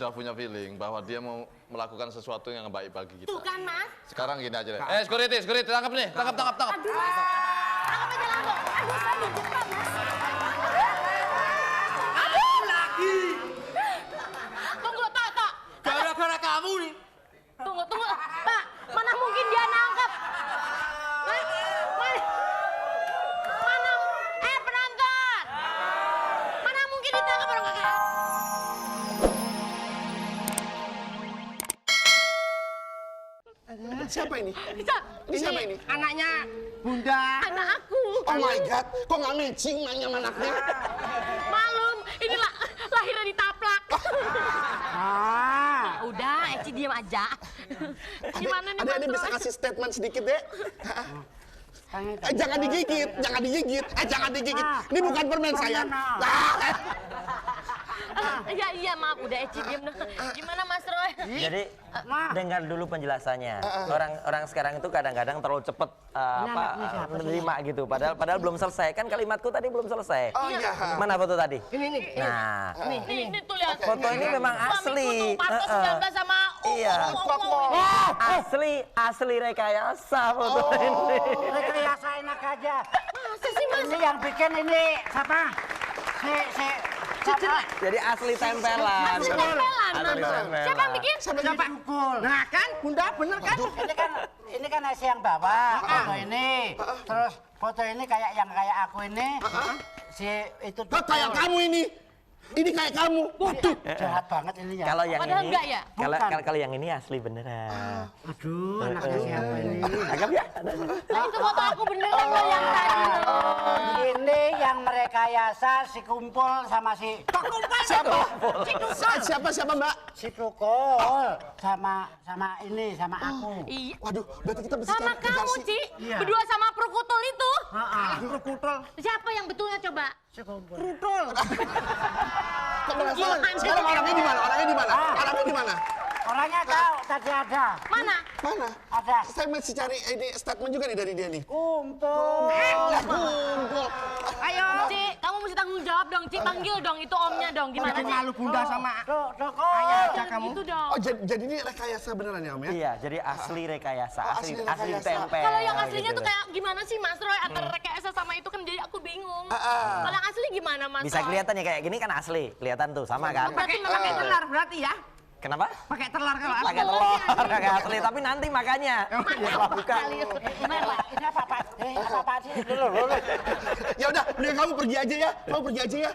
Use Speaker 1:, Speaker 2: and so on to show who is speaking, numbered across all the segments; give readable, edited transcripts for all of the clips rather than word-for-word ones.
Speaker 1: udah punya feeling bahwa dia mau melakukan sesuatu yang baik bagi kita.
Speaker 2: Tuh kan, Mas.
Speaker 1: Sekarang gini aja deh. Security, tangkap nih. Tangkap.
Speaker 2: Aduh, Mas. Tangkap aja langsung. Aduh, saya dijebak, Mas.
Speaker 3: Aduh, lagi.
Speaker 2: Tunggu, Tok.
Speaker 3: Gara-gara kamu nih.
Speaker 2: Tunggu. Pak, mana mungkin dia nangkep? Mana? Penonton. Mana mungkin ditangkap orang kakak?
Speaker 4: Siapa ini? Ini siapa ini?
Speaker 3: Anaknya Bunda.
Speaker 2: Anak aku.
Speaker 4: Oh my god, kok nggak matching mainnya sama anaknya?
Speaker 2: Malum, ini lahirnya ditaplak. Udah, Eci diam aja. Gimana nih, Mas?
Speaker 4: Adek bisa
Speaker 2: Roy?
Speaker 4: kasih statement sedikit deh? Jangan digigit. Ini bukan permen sayang.
Speaker 2: Iya, maaf, udah Eci diam. Gimana, Mas Roy?
Speaker 5: Jadi dengar dulu penjelasannya. Orang sekarang itu kadang-kadang terlalu cepet menerima gitu. Padahal belum selesai. Kan kalimatku tadi belum selesai.
Speaker 4: Oh iya.
Speaker 5: Mana foto tadi?
Speaker 3: Ini.
Speaker 5: Nah,
Speaker 2: Ini tuh lihat.
Speaker 5: foto ini memang asli.
Speaker 2: Suamiku tuh Parto 19 sama
Speaker 5: Iya. Asli rekayasa foto ini.
Speaker 6: Rekayasa enak aja.
Speaker 2: Masa sih, Mas?
Speaker 6: Ini yang bikin ini siapa? Siapa?
Speaker 5: Jadi asli tempelan.
Speaker 2: Asli tempelan,
Speaker 5: Asli
Speaker 2: Mas.
Speaker 5: tempelan.
Speaker 2: Siapa yang bikin?
Speaker 6: Siapa?
Speaker 3: Nah kan, Bunda bener kan?
Speaker 6: Ini kan Esi yang bawa foto ini. Terus foto ini kayak aku ini. Si itu
Speaker 4: Kok kayak kamu ini? Ini kayak kamu. Waduh.
Speaker 6: jahat banget ini ya.
Speaker 5: Kalau yang
Speaker 2: Padahal
Speaker 5: ini,
Speaker 2: enggak ya?
Speaker 5: kalau yang ini asli beneran.
Speaker 6: Aduh, anaknya siapa ini?
Speaker 5: Cakep ya?
Speaker 2: Nah, itu foto aku beneran loh yang tadi loh.
Speaker 6: Ini yang merekayasa si kumpul sama si
Speaker 4: Siapa Mbak?
Speaker 6: si Tukul sama aku.
Speaker 2: Iya.
Speaker 4: Waduh, berarti kita bisa
Speaker 2: Sama
Speaker 4: cari
Speaker 2: kamu,
Speaker 4: versi.
Speaker 2: Ci.
Speaker 6: Iya.
Speaker 2: Berdua sama Prokutul itu.
Speaker 6: Kutul.
Speaker 2: Siapa yang betulnya coba?
Speaker 6: Si kumpul.
Speaker 4: Kok penasaran? Sekarang orangnya di mana? Orangnya di mana?
Speaker 6: Orangnya tahu tadi ada.
Speaker 2: Mana?
Speaker 4: Mana?
Speaker 6: Ada.
Speaker 4: Saya masih cari ini statement juga nih dari dia nih.
Speaker 6: Kumpul.
Speaker 4: Kumpul.
Speaker 2: Ayo, Ci, kamu mesti tanggung jawab dong, Ci. Panggil dong itu omnya dong. Gimana,
Speaker 3: Bikin
Speaker 2: Ci?
Speaker 3: malu Bunda sama
Speaker 6: Tukul.
Speaker 3: ayah
Speaker 2: Jangan
Speaker 3: kamu.
Speaker 2: gitu dong.
Speaker 4: Oh, jadi ini rekayasa beneran ya Om ya?
Speaker 5: Iya, jadi asli rekayasa,
Speaker 4: Oh,
Speaker 5: asli
Speaker 4: asli rekayasa.
Speaker 5: tempel.
Speaker 2: Kalau yang aslinya
Speaker 5: gitu
Speaker 2: tuh
Speaker 5: loh.
Speaker 2: kayak gimana sih, Mas Roy? Antara rekayasa sama itu kan jadi aku bingung. Kalau yang asli gimana, Mas
Speaker 5: Bisa
Speaker 2: Roy?
Speaker 5: kelihatan ya kayak gini kan asli, kelihatan tuh sama kan?
Speaker 2: Berarti memang
Speaker 3: Pakai telar berarti ya?
Speaker 5: Kenapa?
Speaker 3: Pakai telar kalau asli.
Speaker 5: Pakai telur, pakai asli, tapi nanti makanya setelah buka.
Speaker 6: Ini apa sih?
Speaker 4: Ya udah, mending kamu pergi aja ya.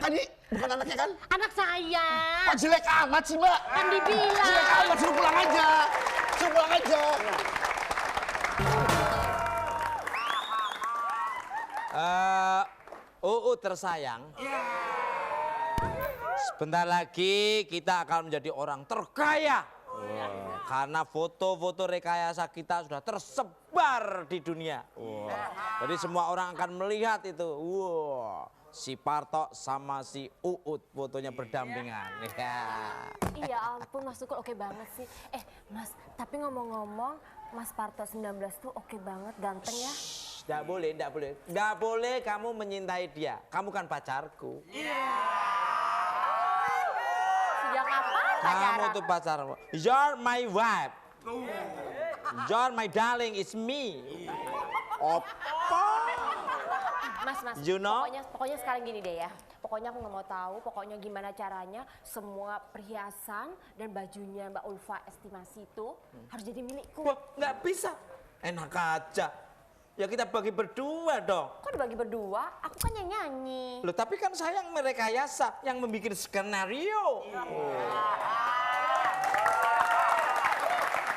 Speaker 4: Kan ini bukan anaknya kan?
Speaker 2: Anak saya.
Speaker 4: Kok jelek amat sih Mbak?
Speaker 2: Kan dibilang.
Speaker 4: Jelek amat, suruh pulang aja.
Speaker 7: Tersayang. Sebentar lagi kita akan menjadi orang terkaya. Karena foto-foto rekayasa kita sudah tersebar di dunia. Jadi semua orang akan melihat itu. Si Parto sama si Uut fotonya berdampingan.
Speaker 2: Iya ampun, Mas Tukul oke banget sih. Mas, tapi ngomong-ngomong, Mas Parto 19 tuh oke banget, ganteng ya.
Speaker 7: Nggak boleh kamu menyintai dia. Kamu kan pacarku.
Speaker 2: Sejak kapan
Speaker 7: Kamu
Speaker 2: pacaran?
Speaker 7: tuh pacarmu. You're my wife. You're my darling, it's me.
Speaker 2: Mas,
Speaker 7: You know?
Speaker 2: pokoknya sekarang gini deh ya. Pokoknya aku nggak mau tahu, pokoknya gimana caranya semua perhiasan dan bajunya Mbak Ulfa estimasi itu harus jadi milikku.
Speaker 7: Wah, nggak bisa. Enak aja. Ya kita bagi berdua dong.
Speaker 2: Kok dibagi berdua? Aku kan yang nyanyi.
Speaker 7: Loh, tapi kan saya yang merekayasa, yang membuat skenario.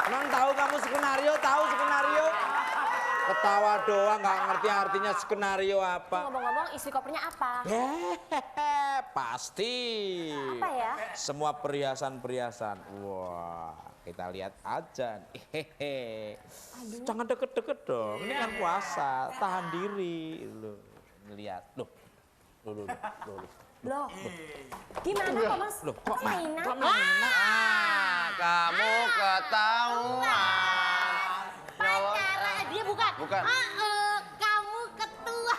Speaker 7: Emang tahu kamu skenario? Tahu skenario? Ketawa doang, nggak ngerti artinya skenario apa.
Speaker 2: Ngomong-ngomong, isi kopernya apa?
Speaker 7: Pasti.
Speaker 2: Apa ya?
Speaker 7: Semua perhiasan-perhiasan. Wah, kita lihat aja. Jangan deket-deket dong. Ini kan puasa, tahan diri. Loh, lihat. Loh.
Speaker 2: Loh, gimana kok Mas?
Speaker 7: Loh, kok
Speaker 2: mainan?
Speaker 1: Kamu ketahuan.
Speaker 2: Pacaran, dia bukan.
Speaker 1: Bukan.
Speaker 2: Kamu ketua.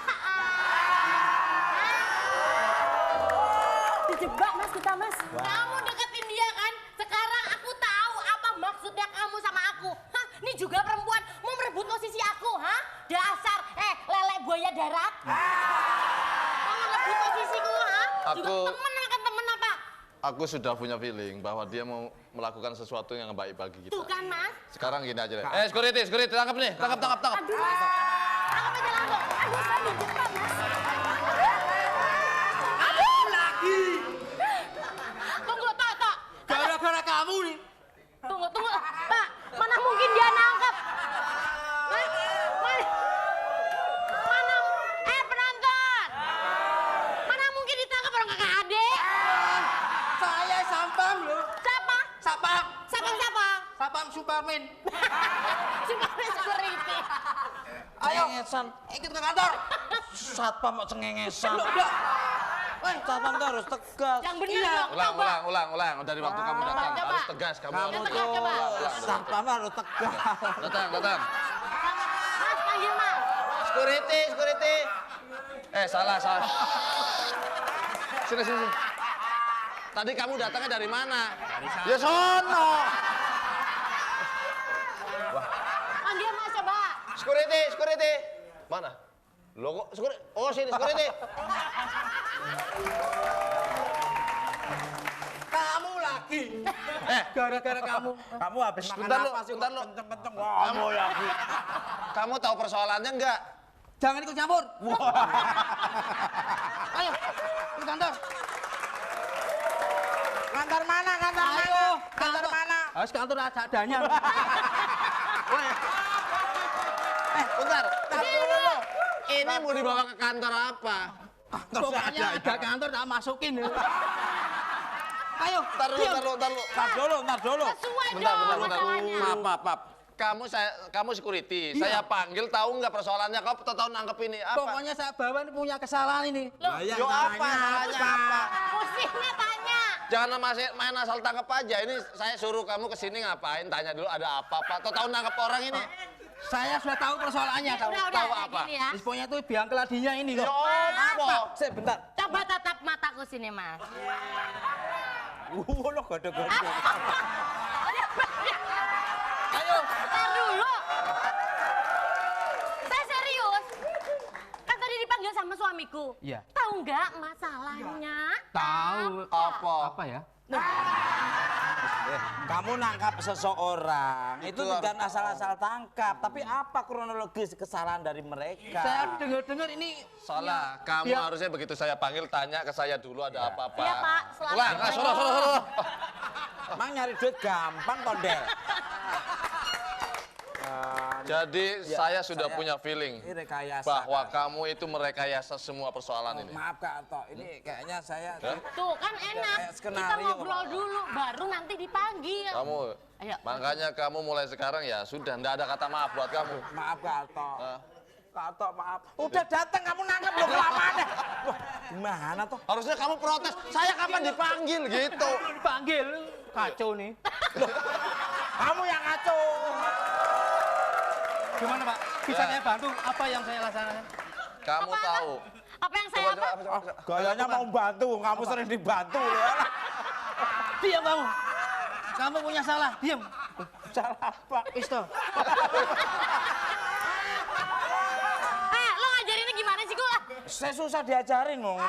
Speaker 2: Dijebak Mas kita Mas. Kamu deketin Ini juga perempuan mau merebut posisi aku, ha? Dasar, lele buaya darat. Mau merebut posisiku, ha? Juga temen akan temen apa?
Speaker 1: Aku sudah punya feeling bahwa dia mau melakukan sesuatu yang baik bagi kita.
Speaker 2: Tuh kan, Mas.
Speaker 1: Sekarang gini aja deh. Security, tangkap nih, tangkap.
Speaker 2: Aduh, Mas. Tangkap aja langsung. Aduh, saya di depan, Mas. Tunggu, Tok.
Speaker 3: Gara-gara kamu nih.
Speaker 2: Tunggu, Pak. Mana mungkin dia nangkep? Mana? Penonton. Mana mungkin ditangkap orang kakak adik?
Speaker 3: Saya Sampam loh.
Speaker 2: Siapa?
Speaker 3: Sapam.
Speaker 2: Siapa?
Speaker 3: Superman.
Speaker 2: Superman security.
Speaker 3: Ayo.
Speaker 7: Cengengesan.
Speaker 3: Ikut ke kantor.
Speaker 7: Satpam kok cengengesan.
Speaker 3: Udah.
Speaker 7: Satpam tuh harus tegas.
Speaker 2: Yang bener dong, coba.
Speaker 1: Ulang. Dari waktu kamu datang
Speaker 2: coba.
Speaker 1: harus tegas kamu.
Speaker 7: Kamu
Speaker 1: harus
Speaker 7: tuh
Speaker 1: tegas.
Speaker 7: satpam harus tegas.
Speaker 1: Datang.
Speaker 2: Mas, panggil Mas.
Speaker 1: Security. Salah. Sini. Tadi kamu datangnya dari mana? Dari sana. Ya sono.
Speaker 2: Panggil Mas, coba.
Speaker 1: Security. Mana? Loh kok security? Oh, sini security.
Speaker 3: Kamu lagi. Gara-gara kamu.
Speaker 7: Kamu habis makan
Speaker 1: Bentar lu,
Speaker 7: apa sih?
Speaker 1: bentar lu.
Speaker 7: Kenceng-kenceng. Kamu lagi.
Speaker 1: Kamu tahu persoalannya enggak?
Speaker 3: Jangan ikut campur. Ayo, ke kantor.
Speaker 7: Kantor mana?
Speaker 3: Ayo,
Speaker 7: Kantor mana?
Speaker 3: Harus kantor ada adanya.
Speaker 1: Bentar.
Speaker 7: dulu.
Speaker 1: Ini mau dibawa ke kantor apa?
Speaker 3: Pokoknya ada kantor tak masukin. Ayo,
Speaker 1: Ntar dulu.
Speaker 7: Ntar dulu.
Speaker 2: Sesuai
Speaker 1: Bentar.
Speaker 2: dong masalahnya.
Speaker 1: Maaf. Kamu security. Saya panggil tahu nggak persoalannya? Kau tahu nangkep ini apa?
Speaker 3: pokoknya saya bawa ini punya kesalahan ini.
Speaker 1: Yo apa? Salahnya apa?
Speaker 2: Pusingnya tanya.
Speaker 1: Jangan main asal tangkap aja. Ini saya suruh kamu kesini ngapain? Tanya dulu ada apa? Tahu nangkep orang ini?
Speaker 3: Saya sudah tahu persoalannya.
Speaker 2: Udah,
Speaker 1: tahu
Speaker 2: kayak
Speaker 1: apa?
Speaker 2: gini ya.
Speaker 3: Pokoknya itu biang keladinya ini
Speaker 1: Yo
Speaker 3: kok.
Speaker 1: apa?
Speaker 3: Sebentar.
Speaker 2: Coba tatap mataku sini, Mas.
Speaker 7: Lo gede-gede.
Speaker 3: Ayo.
Speaker 2: Ntar dulu. Saya serius. Kan tadi dipanggil sama suamiku.
Speaker 3: Iya.
Speaker 2: Tahu nggak masalahnya?
Speaker 3: Tahu. Apa ya?
Speaker 7: Kamu nangkap seseorang itu
Speaker 1: Itu
Speaker 7: bukan asal-asal tangkap, tapi apa kronologis kesalahan dari mereka?
Speaker 3: Saya dengar ini
Speaker 1: Salah. Kamu
Speaker 3: Biar-
Speaker 1: harusnya begitu saya panggil tanya ke saya dulu ada apa-apa.
Speaker 2: Iya, Pak. Selamat
Speaker 1: Ulang. Suruh.
Speaker 7: Emang nyari duit gampang, Kondel.
Speaker 1: Jadi saya sudah punya feeling
Speaker 7: Ini rekayasa.
Speaker 1: bahwa kamu itu merekayasa semua persoalan ini.
Speaker 7: Maaf Kak Arto, ini kayaknya saya
Speaker 2: Tuh kan enak.
Speaker 7: kayak
Speaker 2: Kita
Speaker 7: skenario,
Speaker 2: ngobrol dulu, baru nanti dipanggil.
Speaker 1: Kamu,
Speaker 2: Ayo.
Speaker 1: makanya kamu mulai sekarang ya sudah, ndak ada kata maaf buat kamu.
Speaker 7: maaf Kak Arto.
Speaker 1: Nah,
Speaker 7: Kak Arto, maaf. Udah datang kamu nangkep lo kelamaan deh. Wah, gimana tuh?
Speaker 1: harusnya kamu protes. Saya kapan dipanggil gitu?
Speaker 3: dipanggil kacau nih.
Speaker 7: Kamu yang ngaco.
Speaker 3: Gimana Pak? Bisa saya bantu? Apa yang saya laksanakan?
Speaker 1: Kamu
Speaker 2: Apa?
Speaker 1: tahu.
Speaker 2: Apa yang saya apa?
Speaker 7: Gayanya mau bantu, kamu sering dibantu ya.
Speaker 3: Diam kamu. Kamu punya salah. Diam.
Speaker 7: Salah apa?
Speaker 3: Isto.
Speaker 2: Lo ngajarinnya gimana sih, Gula?
Speaker 7: Saya susah diajarin loh.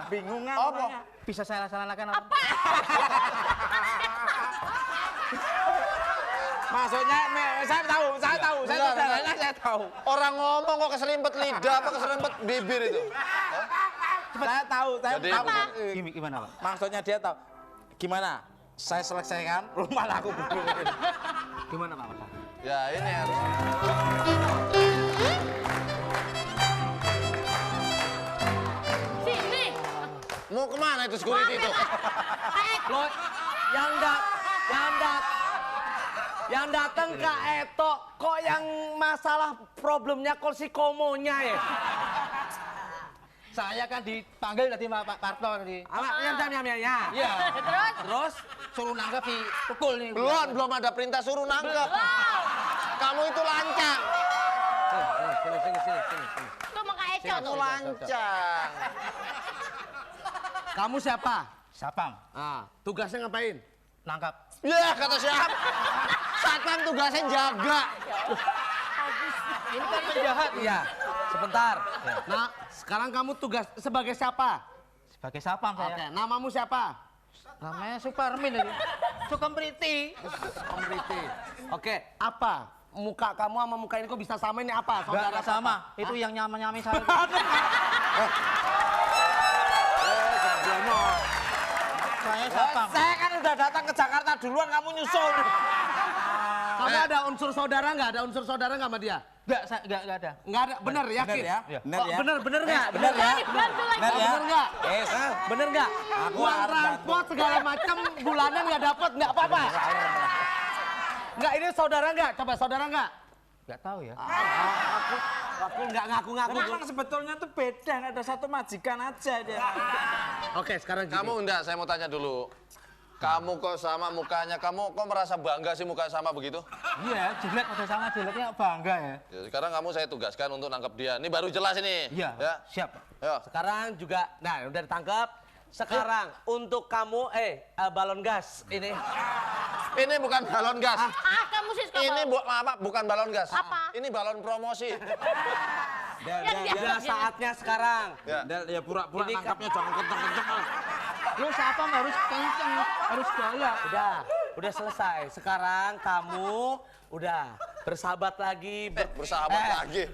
Speaker 7: Bingung kan orangnya.
Speaker 3: Bisa saya laksanakan apa?
Speaker 2: Apa?
Speaker 7: Maksudnya, saya tahu. Saya tahu.
Speaker 1: Orang ngomong kok keselimpet lidah apa keselimpet bibir itu?
Speaker 7: Saya tahu.
Speaker 1: Jadi
Speaker 3: Gimana Pak?
Speaker 7: Maksudnya dia tahu. Gimana? Saya selesaikan, rumah aku begini.
Speaker 3: Gimana Pak?
Speaker 1: Ya ini harus.
Speaker 2: Sini.
Speaker 1: Mau kemana itu security itu?
Speaker 3: Lo
Speaker 5: Yang datang Kak Eto, kok yang masalah problemnya kursi komonya ya?
Speaker 3: saya kan dipanggil tadi sama Pak Parto tadi.
Speaker 5: Ya.
Speaker 3: Iya. Terus suruh nangkep si Tukul nih.
Speaker 1: Belum ada perintah suruh nangkep. Kamu itu lancang.
Speaker 3: Sini.
Speaker 2: Tuh mau Kak Eco
Speaker 1: Kamu
Speaker 2: tuh.
Speaker 1: lancang.
Speaker 3: Kamu siapa? Sapam.
Speaker 5: Tugasnya ngapain?
Speaker 3: Nangkap.
Speaker 1: Ya kata siapa? Satpam tugasnya jaga.
Speaker 3: Ini kan penjahat.
Speaker 7: Iya, sebentar.
Speaker 4: Nah, sekarang kamu tugas sebagai siapa?
Speaker 3: Sebagai sapam
Speaker 4: Oke,
Speaker 3: saya.
Speaker 4: namamu siapa?
Speaker 3: Namanya Suparmin ini. Sukampriti.
Speaker 4: Komriti. Oke, apa? Muka kamu sama muka ini kok bisa sama, ini apa?
Speaker 3: Enggak sama. Itu yang nyama-nyami saya. Saya sapam.
Speaker 7: Saya kan udah datang ke Jakarta duluan, kamu nyusul.
Speaker 4: Kamu ada unsur saudara nggak? Ada unsur saudara nggak sama dia?
Speaker 3: Enggak ada.
Speaker 4: Nggak ada, bener yakin?
Speaker 7: Bener ya? Bener
Speaker 4: Oh,
Speaker 7: ya?
Speaker 4: bener nggak?
Speaker 7: Bener ya?
Speaker 2: Pelan-pelan.
Speaker 7: Bener ya?
Speaker 4: Bener nggak?
Speaker 7: Yes.
Speaker 4: Bener nggak?
Speaker 7: Aku
Speaker 4: Uang
Speaker 7: harus
Speaker 4: transport segala macam bulanan nggak dapet, nggak apa-apa? Nggak, ini saudara nggak? Coba saudara nggak?
Speaker 3: Enggak tahu ya.
Speaker 4: Aku nggak ngaku-ngaku.
Speaker 7: Memang sebetulnya tuh beda, ada satu majikan aja dia.
Speaker 4: Oke, sekarang gini.
Speaker 1: Kamu enggak, saya mau tanya dulu. Kamu kok sama mukanya, kamu kok merasa bangga sih muka sama begitu?
Speaker 3: Iya, jelek udah sama jeleknya bangga ya.
Speaker 1: Ya, sekarang kamu saya tugaskan untuk nangkep dia. Ini baru jelas ini.
Speaker 3: Iya,
Speaker 1: Ya.
Speaker 3: siap.
Speaker 1: Ayo.
Speaker 4: Sekarang juga, nah udah ditangkap. Sekarang untuk kamu, balon gas ini.
Speaker 1: Ini bukan balon gas.
Speaker 2: Kamu sih
Speaker 1: Ini bukan balon gas.
Speaker 2: Apa?
Speaker 1: Ini balon promosi.
Speaker 4: Udah saatnya sekarang.
Speaker 1: Ya.
Speaker 7: Ya pura-pura
Speaker 4: Ini kan-
Speaker 7: nangkapnya jangan kenceng-kenceng.
Speaker 3: Lu sapam harus kenceng, harus gaya.
Speaker 4: Udah selesai. Sekarang kamu udah bersahabat lagi,
Speaker 1: bersahabat lagi.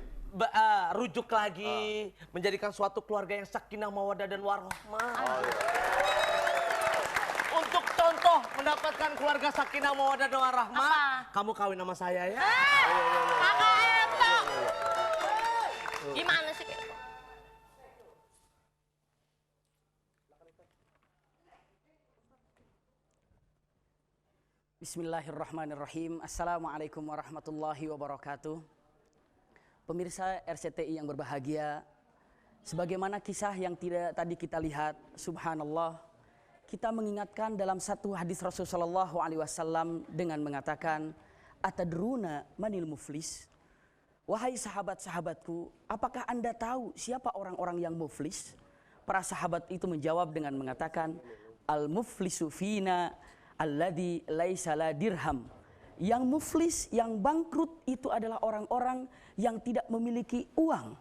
Speaker 4: rujuk lagi, menjadikan suatu keluarga yang sakinah mawaddah dan warahmah. Untuk contoh mendapatkan keluarga sakinah mawaddah dan warahmah, kamu kawin sama saya ya.
Speaker 2: Kakak Entong. Gimana sih?
Speaker 8: Bismillahirrahmanirrahim. Assalamualaikum warahmatullahi wabarakatuh. Pemirsa RCTI yang berbahagia, sebagaimana kisah yang tadi kita lihat, subhanallah, kita mengingatkan dalam satu hadis Rasulullah SAW dengan mengatakan, atadruna manil muflis? Wahai sahabat-sahabatku, apakah Anda tahu siapa orang-orang yang muflis? Para sahabat itu menjawab dengan mengatakan, al-muflisu fina alladzi laisa la dirham. Yang muflis, yang bangkrut itu adalah orang-orang yang tidak memiliki uang.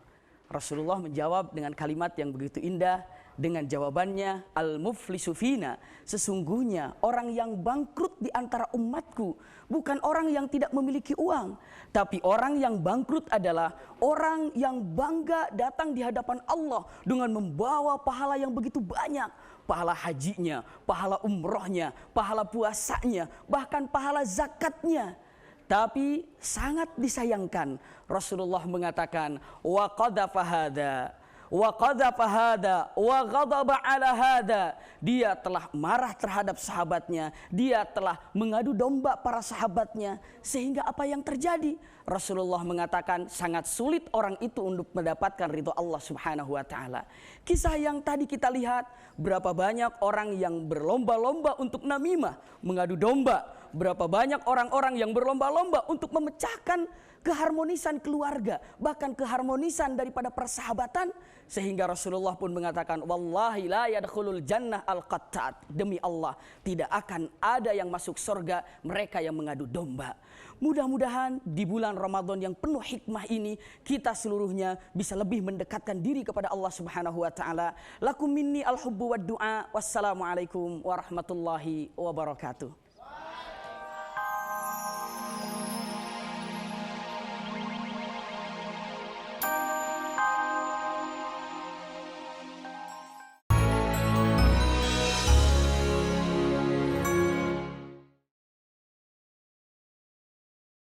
Speaker 8: Rasulullah menjawab dengan kalimat yang begitu indah dengan jawabannya, al-muflisu fina, sesungguhnya orang yang bangkrut di antara umatku bukan orang yang tidak memiliki uang, tapi orang yang bangkrut adalah orang yang bangga datang di hadapan Allah dengan membawa pahala yang begitu banyak. Pahala hajinya, pahala umrohnya, pahala puasanya, bahkan pahala zakatnya. Tapi sangat disayangkan, Rasulullah mengatakan, wa qadhafa hadza wa qadhafa hadza wa ghadaba ala hadza. Dia telah marah terhadap sahabatnya, dia telah mengadu domba para sahabatnya, sehingga apa yang terjadi? Rasulullah mengatakan sangat sulit orang itu untuk mendapatkan ridho Allah Subhanahu wa taala. Kisah yang tadi kita lihat, berapa banyak orang yang berlomba-lomba untuk namimah, mengadu domba, berapa banyak orang-orang yang berlomba-lomba untuk memecahkan keharmonisan keluarga, bahkan keharmonisan daripada persahabatan, sehingga Rasulullah pun mengatakan, wallahi la yadkhulul jannah al-qattat, demi Allah tidak akan ada yang masuk surga mereka yang mengadu domba. Mudah-mudahan di bulan Ramadan yang penuh hikmah ini, kita seluruhnya bisa lebih mendekatkan diri kepada Allah Subhanahu wa taala. Lakum minni al-hubbu wad du'a. Wassalamualaikum warahmatullahi wabarakatuh.